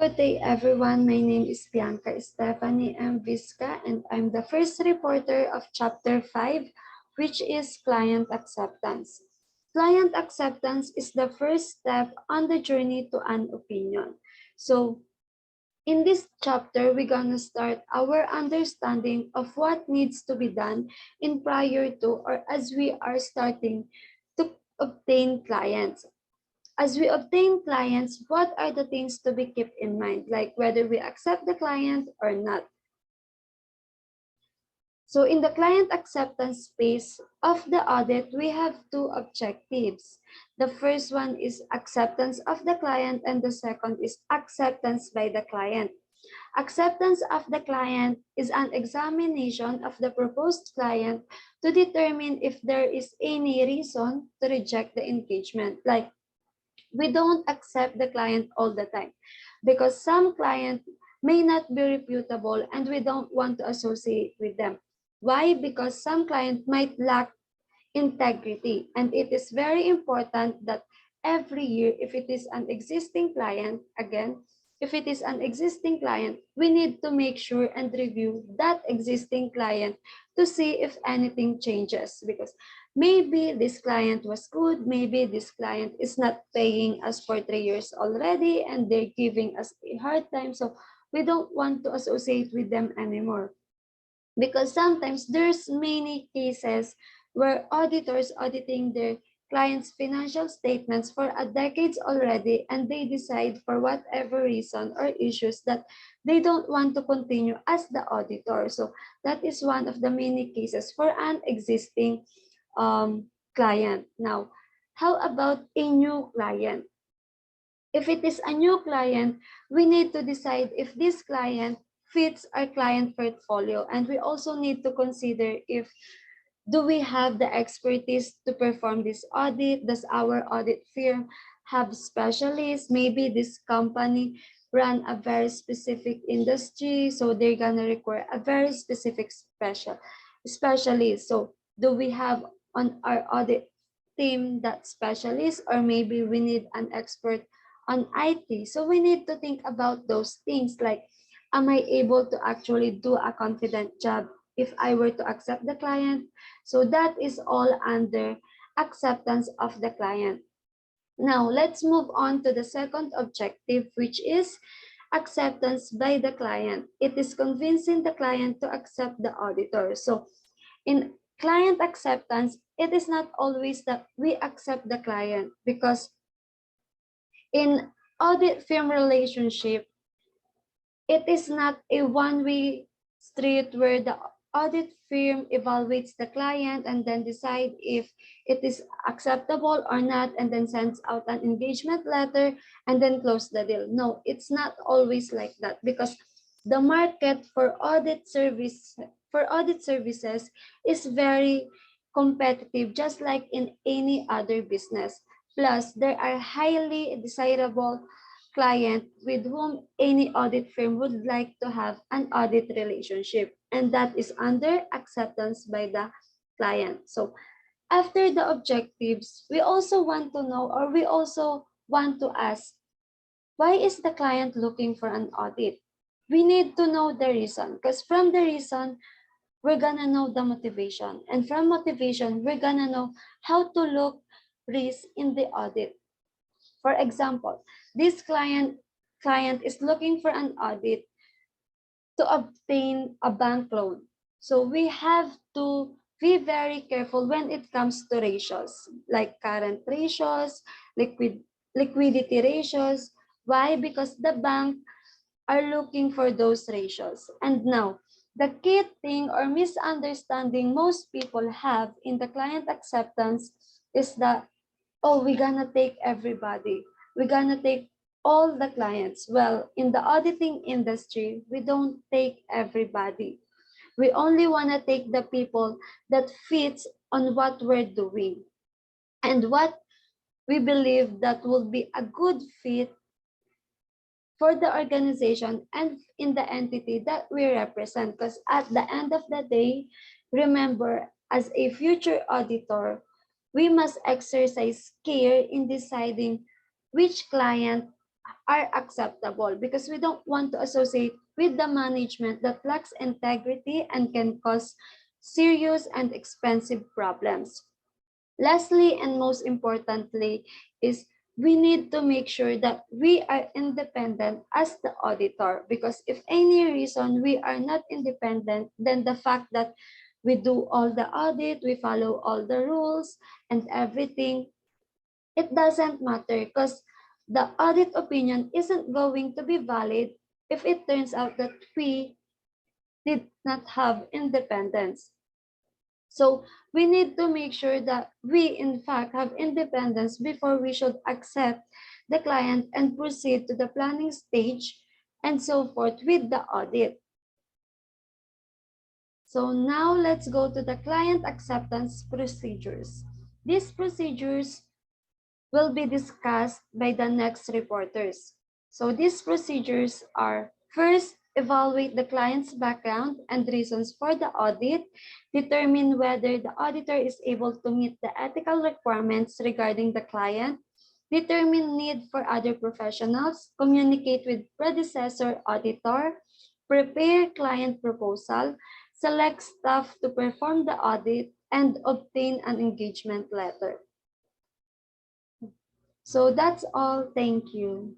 Good day, everyone. My name is Bianca Stephanie M. VISCA, and I'm the first reporter of Chapter 5, which is Client Acceptance. Client acceptance is the first step on the journey to an opinion. So, in this chapter, we're gonna start our understanding of what needs to be done in prior to or as we are starting to obtain clients. As we obtain clients, what are the things to be kept in mind, like whether we accept the client or not? So in the client acceptance phase of the audit, we have two objectives. The first one is acceptance of the client, and the second is acceptance by the client. Acceptance of the client is an examination of the proposed client to determine if there is any reason to reject the engagement. Like, we don't accept the client all the time because some client may not be reputable and we don't want to associate with them. Why? Because some client might lack integrity, and it is very important that every year, if it is an existing client, again, if it is an existing client, we need to make sure and review that existing client to see if anything changes, because maybe this client was good, maybe this client is not paying us for 3 years already and they're giving us a hard time, so we don't want to associate with them anymore. Because sometimes there's many cases where auditors auditing their clients' financial statements for a decades already, and they decide for whatever reason or issues that they don't want to continue as the auditor. So that is one of the many cases for an existing client. Now, how about a new client? If it is a new client, we need to decide if this client fits our client portfolio, and we also need to consider if do we have the expertise to perform this audit? Does our audit firm have specialists? Maybe this company run a very specific industry, so they're gonna require a very specific specialist. So do we have on our audit team that specialist, or maybe we need an expert on IT? So we need to think about those things, like, am I able to actually do a confident job if I were to accept the client? So that is all under acceptance of the client. Now, let's move on to the second objective, which is acceptance by the client. It is convincing the client to accept the auditor. So in client acceptance, it is not always that we accept the client, because in audit firm relationship, it is not a one-way street where the audit firm evaluates the client and then decide if it is acceptable or not, and then sends out an engagement letter and then close the deal. No, it's not always like that, because the market for audit services is very competitive, just like in any other business. Plus, there are highly desirable client with whom any audit firm would like to have an audit relationship, and that is under acceptance by the client. So after the objectives, we also want to know, or we also want to ask, why is the client looking for an audit? We need to know the reason, because from the reason, we're gonna know the motivation, and from motivation, we're gonna know how to look risk in the audit. For example, this client is looking for an audit to obtain a bank loan. So we have to be very careful when it comes to ratios, like current ratios, liquidity ratios. Why? Because the bank are looking for those ratios. And now, the key thing or misunderstanding most people have in the client acceptance is that, oh, we're gonna take everybody. We're gonna take all the clients. Well, in the auditing industry, we don't take everybody. We only wanna take the people that fits on what we're doing and what we believe that will be a good fit for the organization and in the entity that we represent. Because at the end of the day, remember, as a future auditor, we must exercise care in deciding which client are acceptable because we don't want to associate with the management that lacks integrity and can cause serious and expensive problems. Lastly, and most importantly, is we need to make sure that we are independent as the auditor, because if any reason we are not independent, then the fact that we do all the audit, we follow all the rules and everything, it doesn't matter because the audit opinion isn't going to be valid if it turns out that we did not have independence. So we need to make sure that we in fact have independence before we should accept the client and proceed to the planning stage and so forth with the audit. So now let's go to the client acceptance procedures. These procedures will be discussed by the next reporters. So these procedures are: first, evaluate the client's background and reasons for the audit, determine whether the auditor is able to meet the ethical requirements regarding the client, determine need for other professionals, communicate with predecessor auditor, prepare client proposal, select staff to perform the audit, and obtain an engagement letter. So that's all. Thank you.